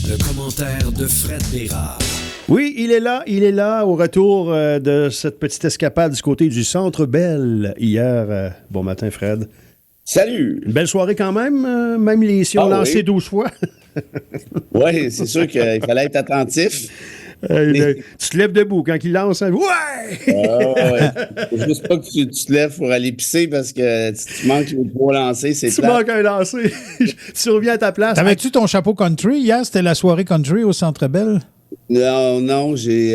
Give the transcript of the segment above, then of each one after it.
Le commentaire de Fred Bérard. Oui, il est là, au retour de cette petite escapade du côté du Centre Bell hier. Bon matin, Fred. Salut! Une belle soirée quand même, même si on lancé 12 fois. Oui, c'est sûr qu'il fallait être attentif. Tu te lèves debout quand il lance. Ouais! Ouais. Faut juste pas que tu te lèves pour aller pisser parce que tu manques le gros lancer, c'est Tu plat. manques un lancer. Tu reviens à ta place. T'avais-tu ton chapeau country hier? C'était la soirée country au Centre Bell? Non, j'ai...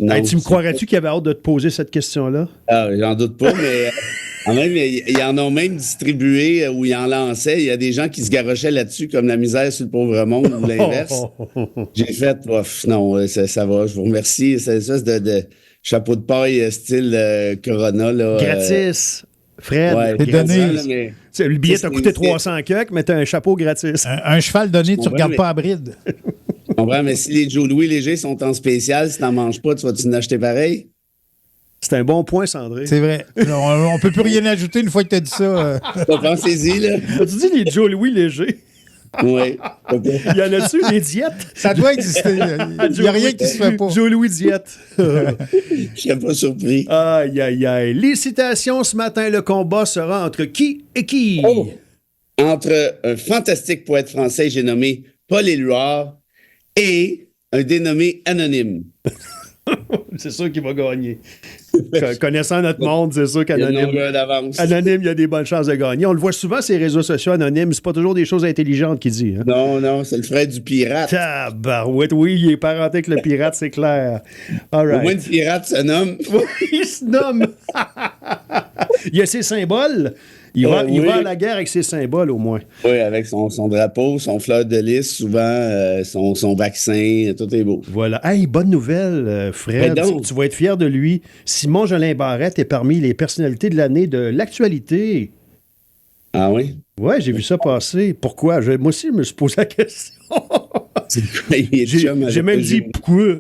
non, Hey, tu me croirais-tu qu'il avait hâte de te poser cette question-là? Ah, j'en doute pas, mais quand même, ils en ont même distribué où ils en lançaient. Il y a des gens qui se garochaient là-dessus comme la misère sur le pauvre monde ou l'inverse. J'ai fait, non, ça va, je vous remercie. C'est une espèce de chapeau de paille style Corona. Là, Gratis. Fred, ouais, c'est donné. là, mais, le billet t'a coûté 300 $, mais t'as un chapeau gratis. Un cheval donné, tu regardes mais- pas à bride. Je comprends, mais si les Joe Louis légers sont en spécial, si t'en manges pas, tu vas-tu en acheter pareil? C'est un bon point, Sandré. C'est vrai. On peut plus rien ajouter une fois que t'as dit ça. Pensez-y, là. As-tu dit les Joe Louis légers? Oui. Il y en a-tu, les diètes? Ça doit exister. Il n'y a rien qui se fait pas. Joe Louis diète. Je serais pas surpris. Aïe, aïe, aïe. Les citations ce matin, le combat sera entre qui et qui? Oh! Entre un fantastique poète français, j'ai nommé Paul Éluard, et un dénommé Anonyme. C'est sûr qu'il va gagner. Connaissant notre monde, c'est sûr Il y a une qu'Anonyme... longueur d'avance. Anonyme, il y a des bonnes chances de gagner. On le voit souvent, ces réseaux sociaux anonymes. C'est pas toujours des choses intelligentes qu'il dit. Hein? Non, c'est le frère du pirate. Tabarouette, oui, il est parenté avec le pirate, c'est clair. All Au right. moins, le pirate se nomme. Il se nomme. Il a ses symboles. Il va à la guerre avec ses symboles, au moins. Oui, avec son drapeau, son fleur de lys, souvent, son vaccin, tout est beau. Voilà. Hey, bonne nouvelle, Fred. Ben donc. Tu vas être fier de lui. Simon Jolin Barrette est parmi les personnalités de l'année de l'actualité. Ah oui? Ouais, j'ai vu ça passer. Pourquoi? Moi aussi, je me suis posé la question. J'ai même dit pourquoi.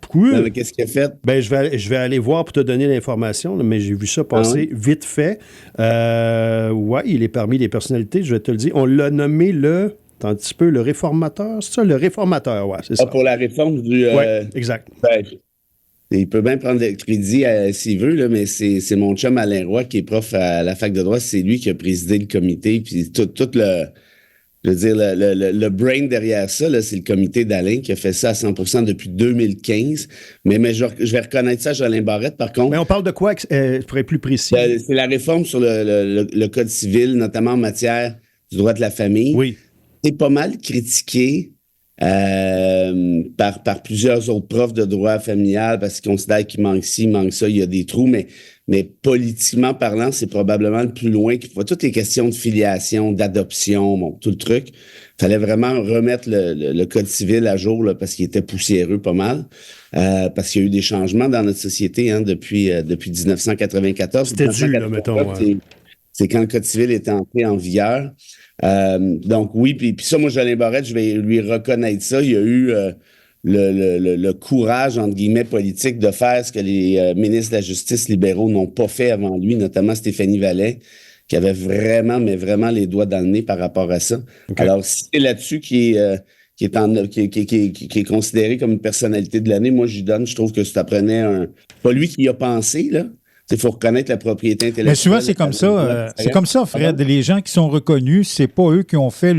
Pourquoi? Non, mais qu'est-ce qu'il a fait? Ben, je vais aller voir pour te donner l'information, là, mais j'ai vu ça passer vite fait. Ouais, il est parmi les personnalités, je vais te le dire. On l'a nommé attends un petit peu, le réformateur, c'est ça? Le réformateur, ouais, c'est ça. Pour la réforme du... Ouais, exact. Ben, il peut bien prendre le crédit s'il veut, là, mais c'est mon chum Alain Roy qui est prof à la fac de droit. C'est lui qui a présidé le comité. Puis tout le... Je veux dire, le brain derrière ça, là, c'est le comité d'Alain qui a fait ça à 100% depuis 2015. Mais je vais reconnaître ça à Jolin Barrette, par contre. Mais on parle de quoi, pour être plus précis? C'est la réforme sur le Code civil, notamment en matière du droit de la famille. Oui. C'est pas mal critiqué par plusieurs autres profs de droit familial parce qu'ils considèrent qu'il manque ci, il manque ça, il y a des trous, mais politiquement parlant, c'est probablement le plus loin qu'il faut. Toutes les questions de filiation, d'adoption, bon, tout le truc. Il fallait vraiment remettre le Code civil à jour là, parce qu'il était poussiéreux pas mal. Parce qu'il y a eu des changements dans notre société depuis 1994. C'était dû, là, mettons. Ouais. C'est quand le Code civil était entré en vigueur. Donc oui, puis ça, moi, Jolin Barrette, je vais lui reconnaître ça. Il y a eu le courage, entre guillemets, politique de faire ce que les ministres de la Justice libéraux n'ont pas fait avant lui, notamment Stéphanie Vallet, qui avait vraiment, mais vraiment les doigts dans le nez par rapport à ça. Okay. Alors, si c'est là-dessus qui est considéré comme une personnalité de l'année, moi, je lui donne, je trouve que ça prenait pas lui qui y a pensé, là. Il faut reconnaître la propriété intellectuelle. Mais souvent, c'est comme ça. C'est comme ça, Fred. Les gens qui sont reconnus, c'est pas eux qui ont fait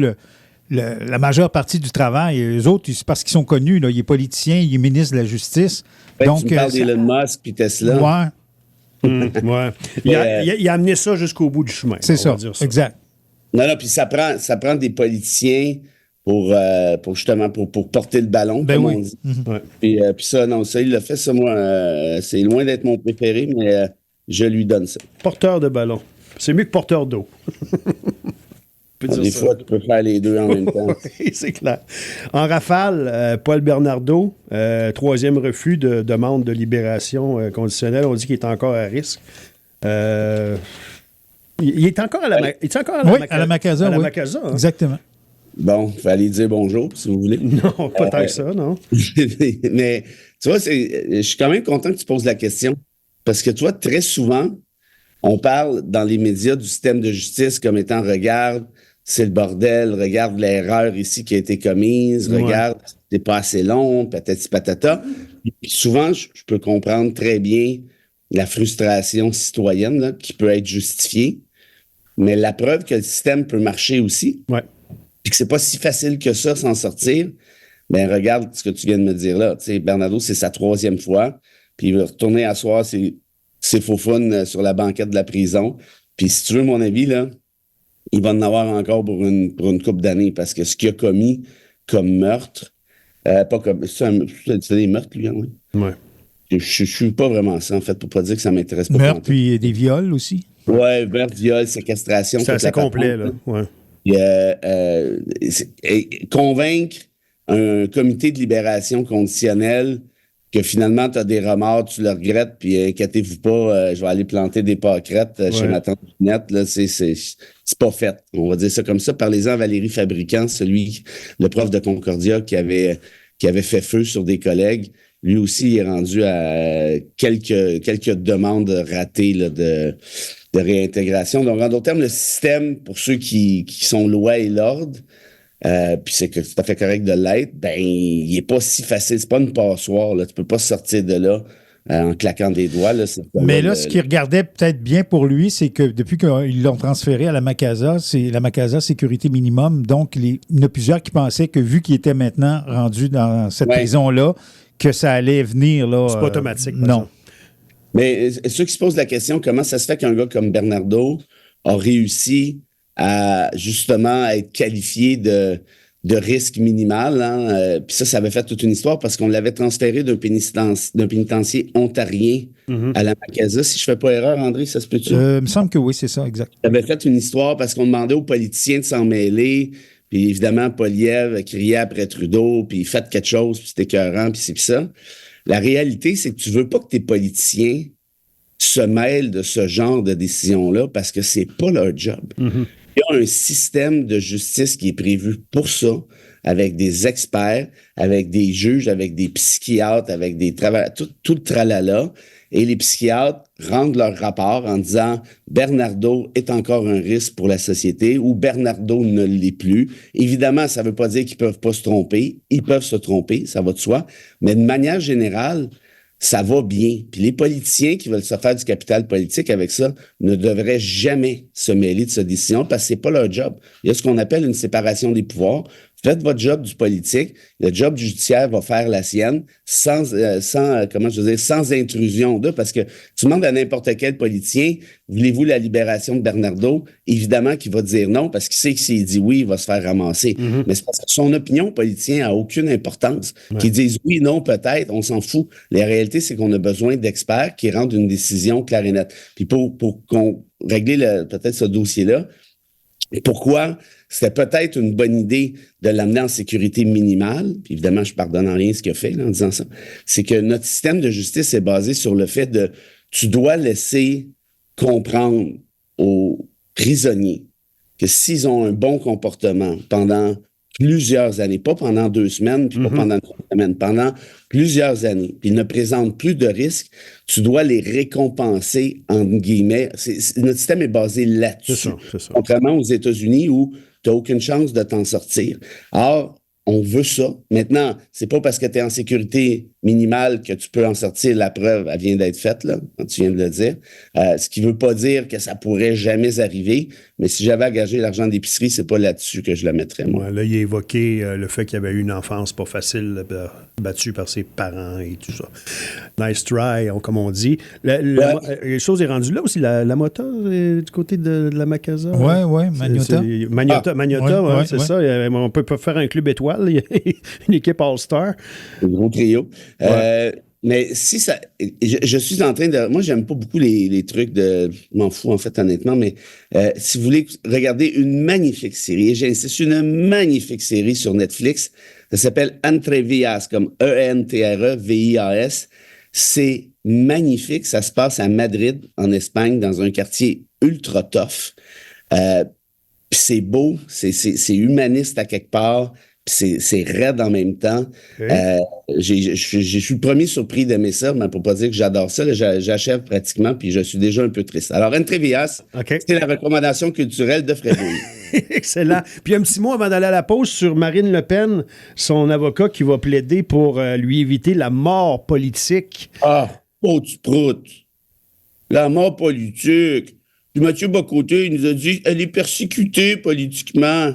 la majeure partie du travail. Les autres, c'est parce qu'ils sont connus. Là. Il est politicien, il est ministre de la Justice. Ouais, donc, tu parles d'Elon Musk puis Tesla. Ouais. Ouais. Il a amené ça jusqu'au bout du chemin. C'est ça. Exact. Non, puis ça prend des politiciens pour justement pour porter le ballon, comme on dit. Ouais. Puis ça, non, ça, il l'a fait, ça, moi, c'est loin d'être mon préféré, mais je lui donne ça. Porteur de ballon. C'est mieux que porteur d'eau. Des fois, tu peux faire les deux en même temps. Oui, c'est clair. En rafale, Paul Bernardo, troisième refus de demande de libération conditionnelle. On dit qu'il est encore à risque. Il est encore à la Macasa. Oui. Hein? Exactement. Bon, il fallait dire bonjour, si vous voulez. Non, pas tant que ça, non. Mais, tu vois, je suis quand même content que tu poses la question. Parce que, tu vois, très souvent, on parle dans les médias du système de justice comme étant, regarde, c'est le bordel, regarde l'erreur ici qui a été commise, regarde, c'est pas assez long, patati patata. Puis souvent, je peux comprendre très bien la frustration citoyenne là, qui peut être justifiée, mais la preuve que le système peut marcher aussi, puis que c'est pas si facile que ça s'en sortir, ben regarde ce que tu viens de me dire là. Tu sais, Bernardo, c'est sa 3e fois, puis il va retourner asseoir ses faux fun sur la banquette de la prison. Puis si tu veux mon avis, là, il va en avoir encore pour une couple d'années, parce que ce qu'il a commis comme meurtre, pas comme... C'est des meurtres, lui, hein, oui? Oui. Je suis pas vraiment ça, en fait, pour pas dire que ça m'intéresse pas. Meurtre, puis des viols aussi? Oui, meurtre, viol, séquestration. C'est assez complet, là. Ouais. Convaincre un comité de libération conditionnelle que finalement, tu as des remords, tu le regrettes, puis inquiétez-vous pas, je vais aller planter des pâquerettes chez ma tante Ginette, là, c'est pas fait. On va dire ça comme ça. Parlez-en à Valérie Fabricant, le prof de Concordia qui avait fait feu sur des collègues. Lui aussi, il est rendu à quelques demandes ratées là, de réintégration. Donc, en d'autres termes, le système, pour ceux qui sont loi et l'ordre, puis c'est tout à fait correct de l'être, ben il est pas si facile, c'est pas une passoire, là. Tu peux pas sortir de là en claquant des doigts. Là, mais là, ce qui regardait peut-être bien pour lui, c'est que depuis qu'ils l'ont transféré à la Macasa, c'est la Macasa Sécurité Minimum, donc il y en a plusieurs qui pensaient que vu qu'il était maintenant rendu dans cette prison-là, que ça allait venir là. C'est pas automatique. Non. Mais ceux qui se posent la question, comment ça se fait qu'un gars comme Bernardo a réussi à justement être qualifié de risque minimal. Hein? Puis ça avait fait toute une histoire parce qu'on l'avait transféré d'un pénitencier ontarien à la Macasa. Si je fais pas erreur, André, ça se peut-tu? Il me semble que oui, c'est ça, exact. Ça avait fait une histoire parce qu'on demandait aux politiciens de s'en mêler. Puis évidemment, Poilievre criait après Trudeau, puis faites quelque chose, puis c'était écœurant, puis c'est pis ça. La réalité, c'est que tu veux pas que tes politiciens se mêlent de ce genre de décision-là parce que c'est pas leur job. Il y a un système de justice qui est prévu pour ça, avec des experts, avec des juges, avec des psychiatres, avec des travailleurs, tout le tralala. Et les psychiatres rendent leur rapport en disant Bernardo est encore un risque pour la société ou Bernardo ne l'est plus. Évidemment, ça ne veut pas dire qu'ils ne peuvent pas se tromper. Ils peuvent se tromper, ça va de soi. Mais de manière générale, ça va bien. Puis les politiciens qui veulent se faire du capital politique avec ça ne devraient jamais se mêler de cette décision parce que c'est pas leur job. Il y a ce qu'on appelle une séparation des pouvoirs. Faites votre job du politique, le job du judiciaire va faire la sienne sans intrusion d'eux, parce que tu demandes à n'importe quel politicien, voulez-vous la libération de Bernardo? Évidemment qu'il va dire non, parce qu'il sait que s'il dit oui, il va se faire ramasser. Mais c'est parce que son opinion politicien n'a aucune importance. Qu'ils disent oui, non, peut-être, on s'en fout. La réalité, c'est qu'on a besoin d'experts qui rendent une décision claire et nette. Puis pour qu'on règle peut-être ce dossier-là, pourquoi c'était peut-être une bonne idée de l'amener en sécurité minimale, puis évidemment, je pardonne en rien ce qu'il a fait là, en disant ça, c'est que notre système de justice est basé sur le fait de tu dois laisser comprendre aux prisonniers que s'ils ont un bon comportement pendant plusieurs années, pas pendant 2 semaines, puis pas pendant 3 semaines, pendant plusieurs années, puis ils ne présentent plus de risques, tu dois les récompenser, entre guillemets. Notre système est basé là-dessus. C'est ça. Contrairement aux États-Unis où tu n'as aucune chance de t'en sortir. Or, on veut ça. Maintenant, c'est pas parce que tu es en sécurité minimale que tu peux en sortir. La preuve, elle vient d'être faite, là, quand tu viens de le dire. Ce qui veut pas dire que ça pourrait jamais arriver, mais si j'avais engagé l'argent d'épicerie, c'est pas là-dessus que je la mettrais, moi. Ouais, là, il a évoqué le fait qu'il avait eu une enfance pas facile, battue par ses parents et tout ça. Nice try, comme on dit. La chose est rendue là aussi. La Motta, du côté de la Macasa. Oui, Magnota. Magnota, c'est ça. On peut pas faire un club étoile. Il y a une équipe All-Star. Un gros trio. Mais si ça... Je suis en train de... Moi, j'aime pas beaucoup les trucs de... Je m'en fous, en fait, honnêtement, mais si vous voulez regarder une magnifique série, et j'insiste, une magnifique série sur Netflix, ça s'appelle Entrevias, comme E-N-T-R-E-V-I-A-S. C'est magnifique. Ça se passe à Madrid, en Espagne, dans un quartier ultra tough. Puis c'est beau, c'est humaniste à quelque part. C'est raide en même temps. Okay. Je suis le premier surpris d'aimer ça, mais pour pas dire que j'adore ça, j'achève pratiquement, puis je suis déjà un peu triste. Alors, Entrevias, c'est la recommandation culturelle de Frédéric. Excellent. Puis un petit mot avant d'aller à la pause sur Marine Le Pen, son avocat qui va plaider pour lui éviter la mort politique. Ah, oh, tu proutes. La mort politique. Puis Mathieu Bocoté, il nous a dit elle est persécutée politiquement.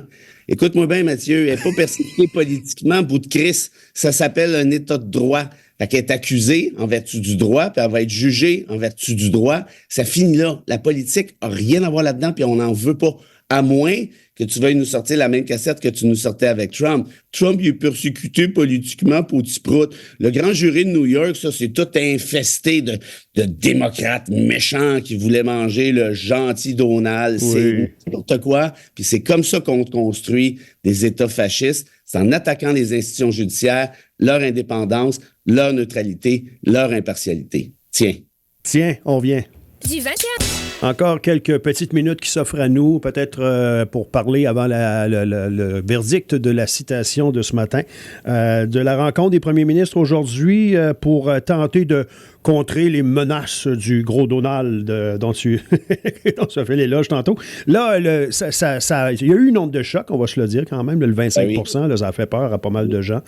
Écoute-moi bien, Mathieu, elle n'est pas persécutée politiquement, bout de Christ. Ça s'appelle un état de droit. Fait qu'elle est accusée en vertu du droit, puis elle va être jugée en vertu du droit. Ça finit là. La politique n'a rien à voir là-dedans, puis on n'en veut pas. À moins que tu veuilles nous sortir la même cassette que tu nous sortais avec Trump. Trump, il est persécuté politiquement pour petit prout. Le grand jury de New York, ça, c'est tout infesté de démocrates méchants qui voulaient manger le gentil Donald. Oui. C'est n'importe quoi. Puis c'est comme ça qu'on construit des États fascistes. C'est en attaquant les institutions judiciaires, leur indépendance, leur neutralité, leur impartialité. Tiens, on vient. Du 21. Encore quelques petites minutes qui s'offrent à nous, peut-être pour parler avant le verdict de la citation de ce matin, de la rencontre des premiers ministres aujourd'hui pour tenter de contrer les menaces du gros Donald dont tu as fait l'éloge tantôt. Là, il y a eu une onde de choc, on va se le dire quand même, le 25 %, là, ça a fait peur à pas mal de gens.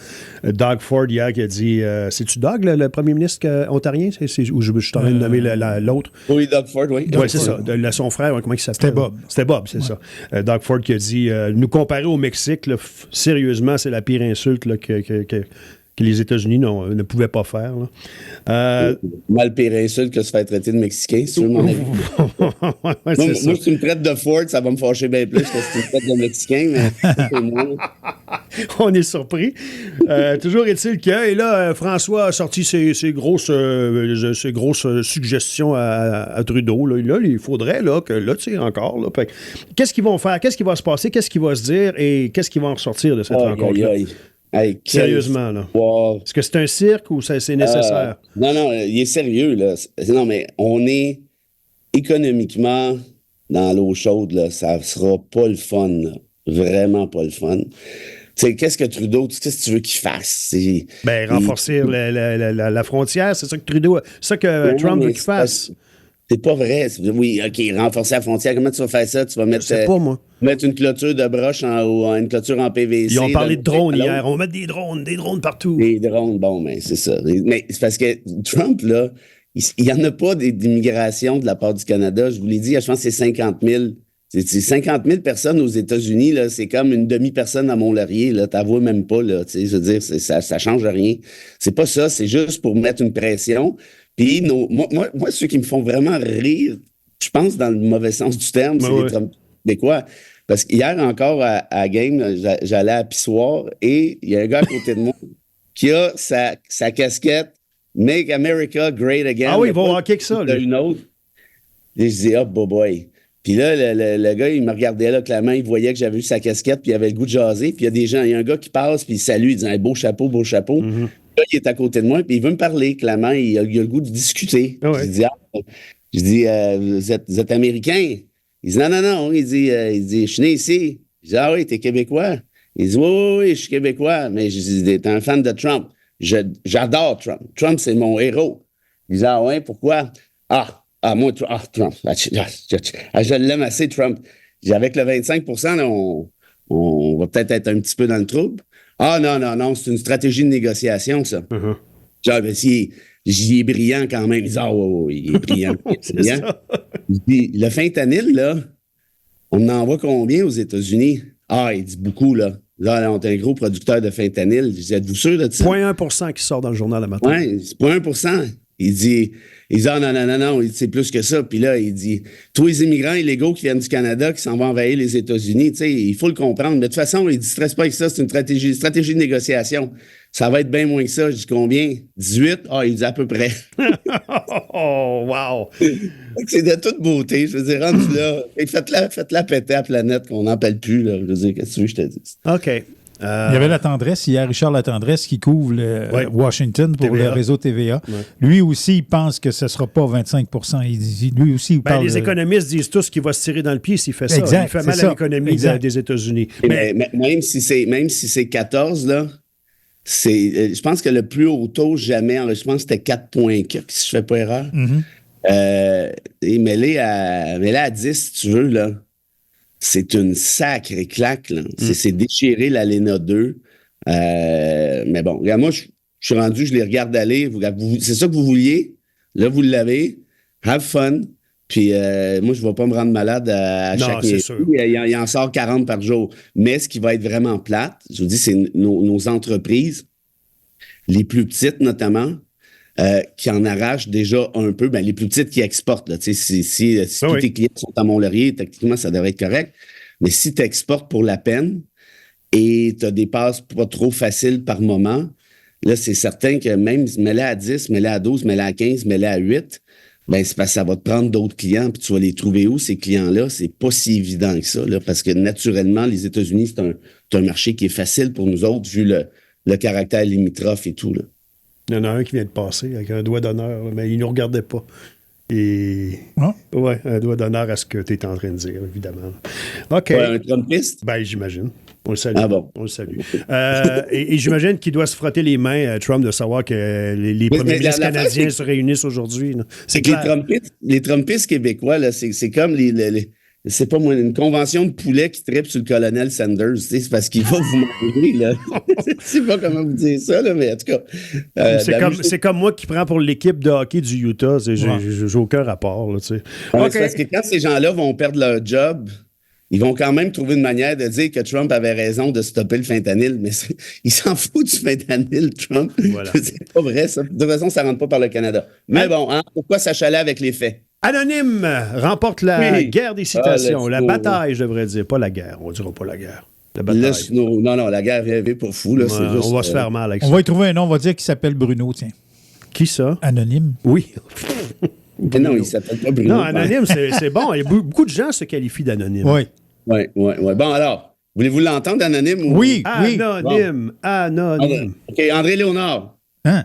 Doug Ford, hier, qui a dit... c'est-tu Doug, le premier ministre ontarien? Ou je suis en train de nommer l'autre? Oui, Doug Ford, oui. Oui, c'est ça. Son frère, comment il s'appelle? C'était Bob, c'est ça. Doug Ford qui a dit, nous comparer au Mexique, là, sérieusement, c'est la pire insulte là, que les États-Unis ne pouvaient pas faire. Mal pire insulte que se faire traiter de Mexicain, c'est sûr, mon avis. moi, si tu me traites de Ford, ça va me fâcher bien plus que si tu me traites de Mexicain, mais c'est moi. On est surpris. Toujours est-il que, et là, François a sorti ses grosses suggestions à Trudeau. Là, il faudrait que, là, tu sais, encore. Là, qu'est-ce qu'ils vont faire? Qu'est-ce qui va se passer? Qu'est-ce qui va se dire? Et qu'est-ce qui va en ressortir de cette rencontre-là? Hey, sérieusement, là. Wow. Est-ce que c'est un cirque ou c'est nécessaire? Non, il est sérieux, là. Non, mais on est économiquement dans l'eau chaude, là. Ça sera pas le fun, là. Vraiment pas le fun. Tu sais, qu'est-ce que Trudeau, qu'est-ce que tu veux qu'il fasse? Renforcer la frontière, c'est ça que Trudeau, c'est ça que Trump veut qu'il fasse. C'est pas vrai. Oui, OK, renforcer la frontière. Comment tu vas faire ça? Tu vas mettre, mettre une clôture de broche ou une clôture en PVC. Ils ont parlé de drones hier. On va mettre des drones partout. Des drones, bon, mais c'est ça. Mais c'est parce que Trump, là, il n'y en a pas d'immigration de la part du Canada. Je vous l'ai dit, je pense que c'est 50 000. C'est 50 000 personnes aux États-Unis, là. C'est comme une demi-personne à Mont-Laurier, là. T'avoues même pas, là. Tu sais, je veux dire, ça change rien. C'est pas ça. C'est juste pour mettre une pression. Puis, moi, ceux qui me font vraiment rire, je pense dans le mauvais sens du terme, c'est les Trump québécois. Parce qu'hier encore à Game, j'allais à Pissoir et il y a un gars à côté de moi qui a sa casquette Make America Great Again. Ah oui, ils vont hockey que ça. Une autre. Et je dis, boy. Puis là, le gars, il me regardait là, clairement, il voyait que j'avais eu sa casquette, puis il avait le goût de jaser. Puis il y a un gars qui passe, puis il salue, il dit hey, beau chapeau. Mm-hmm. Là, il est à côté de moi, puis il veut me parler, clairement, il a le goût de discuter. Ah ouais. Je dis vous êtes Américain? Il dit non. Il dit je suis né ici. Je dis ah oui, t'es Québécois? Il dit oui, je suis Québécois, mais je dis t'es un fan de Trump. J'adore Trump. Trump, c'est mon héros. Il dit ah ouais, pourquoi? Moi, Trump. Je l'aime assez, Trump. Avec le 25 %, là, on va peut-être être un petit peu dans le trouble. Non, c'est une stratégie de négociation, ça. Uh-huh. Genre, j'y est brillant quand même. Il dit, oui, il est brillant. Il dit, le fentanyl, là, on en envoie combien aux États-Unis? Il dit beaucoup, là. Là, on est un gros producteur de fentanyl. Je dis, êtes-vous sûr de ça? 0,1 % qui sort dans le journal le matin. Oui, c'est 0,1 %. Il dit non, c'est plus que ça. Puis là, il dit, tous les immigrants illégaux qui viennent du Canada, qui s'en vont envahir les États-Unis, tu sais, il faut le comprendre. Mais de toute façon, il dit, stresse pas avec ça, c'est une stratégie de négociation. Ça va être bien moins que ça. Je dis combien? 18? Il dit à peu près. Oh, wow! C'est de toute beauté. Je veux dire, rendu là, faites-la péter à la planète qu'on n'en parle plus. Là. Je veux dire, qu'est-ce que tu veux que je te dise? OK. Il y avait Latendresse, hier, Richard Latendresse, qui couvre Washington pour TVA. Le réseau TVA. Ouais. Lui aussi, il pense que ce ne sera pas 25 %. Lui aussi, il parle les économistes disent tous qu'il va se tirer dans le pied s'il fait ça. Exact, il fait mal à l'économie des États-Unis. Mais même si c'est 14, là, je pense que le plus haut taux jamais, je pense que c'était 4,4, si je ne fais pas erreur. Mm-hmm. Mets-les à 10, si tu veux, là. c'est une sacrée claque, là. C'est déchirer l'Alena 2. Mais bon, regarde, moi, je suis rendu, je les regarde aller. C'est ça que vous vouliez. Là, vous l'avez. Have fun. Puis moi, je ne vais pas me rendre malade à Non, chaque c'est nuit. sûr. Il en sort 40 par jour. Mais ce qui va être vraiment plate, je vous dis, c'est nos entreprises, les plus petites notamment, qui en arrachent déjà un peu. Ben, les plus petites qui exportent. Là, si tous tes clients sont à Mont-Laurier, techniquement, ça devrait être correct. Mais si tu exportes pour la peine et tu as des passes pas trop faciles par moment, là, c'est certain que même mets-la à 10, mets-la à 12, mets-la à 15, mets-la à 8, ben c'est parce que ça va te prendre d'autres clients, puis tu vas les trouver où, ces clients-là? C'est pas si évident que ça, là, parce que naturellement, les États-Unis, c'est un marché qui est facile pour nous autres, vu le caractère limitrophe et tout, là. Il y en a un qui vient de passer avec un doigt d'honneur, mais il ne nous regardait pas. Et. Ouais, un doigt d'honneur à ce que tu es en train de dire, évidemment. OK. Ouais, un Trumpiste? Ben, j'imagine. On le salue. Ah bon? On le salue. Et j'imagine qu'il doit se frotter les mains, Trump, de savoir que les premiers ministres canadiens se réunissent aujourd'hui. Là. C'est que les Trumpistes québécois, là, c'est comme c'est pas moi, une convention de poulet qui tripe sur le colonel Sanders. C'est parce qu'il va vous manger, là. Je sais pas comment vous dire ça, là, mais en tout cas. C'est comme moi qui prends pour l'équipe de hockey du Utah. J'ai aucun rapport, là, tu sais. Okay. C'est parce que quand ces gens-là vont perdre leur job, ils vont quand même trouver une manière de dire que Trump avait raison de stopper le fentanyl, mais il s'en fout du fentanyl, Trump. Voilà. C'est pas vrai, ça. De toute façon, ça rentre pas par le Canada. Mais bon, pourquoi s'achaler avec les faits? Anonyme remporte la guerre des citations. La bataille, je devrais dire. Pas la guerre. On ne dira pas la guerre. La bataille. Non, la guerre est pour fou. Là, ouais, juste, on va se faire mal avec ça. On va y trouver un nom, on va dire qu'il s'appelle Bruno, tiens. Qui ça? Anonyme. Oui. Mais non, il s'appelle pas Bruno. Non, anonyme, c'est bon. Il y a beaucoup de gens se qualifient d'anonyme. Oui. Oui. Bon, alors, voulez-vous l'entendre, Anonyme? Ou... Oui. Anonyme. Bon. Anonyme. OK, André Léonard. Hein?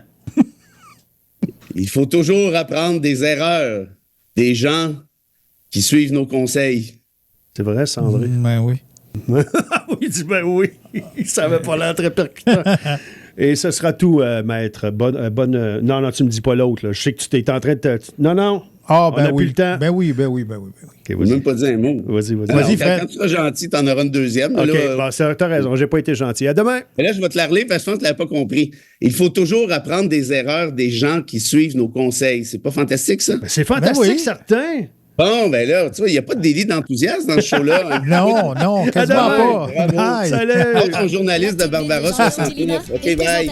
Il faut toujours apprendre des erreurs des gens qui suivent nos conseils. C'est vrai, ça, André? Ben oui. Il dit ben oui. Il savait pas l'air très percutant. Et ce sera tout, maître. Bonne. Non, tu me dis pas l'autre. Là. Je sais que tu t'es en train de. Non. Ah, ben on n'a plus le temps. Ben oui. Okay, je n'ai même pas dit un mot. Vas-y, Fred. Quand tu seras gentil, tu en auras une deuxième. OK, là, t'as raison. J'ai pas été gentil. À demain. Mais là, je vais te la relire parce que je pense que tu l'avais pas compris. Il faut toujours apprendre des erreurs des gens qui suivent nos conseils. C'est pas fantastique, ça? Ben, c'est fantastique, certain. Bon, ben là, tu vois, il n'y a pas de délit d'enthousiasme dans ce show-là. non, quasiment pas. Bravo. Salut. Autre journaliste de Barbara 69. OK, bye.